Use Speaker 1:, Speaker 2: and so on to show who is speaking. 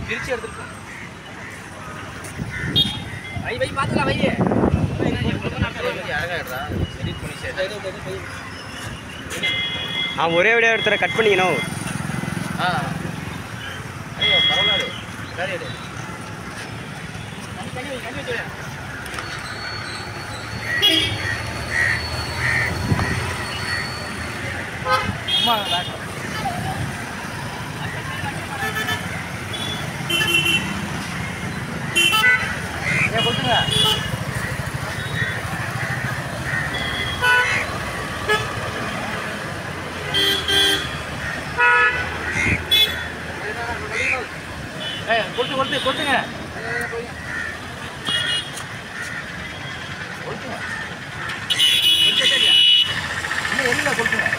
Speaker 1: பிரிச்சு எடுத்துட்டு வை வை பாத்துக்கலாம் வை
Speaker 2: ஒரே விட எடுத்துற கட் பண்ணிக்கணும்.
Speaker 1: பரவாயில்ல சரி அம்மா கொடுத்துங்க. கொடுத்துங்க கொடுத்துங்க இன்னும் வெளியில் கொடுத்துங்க.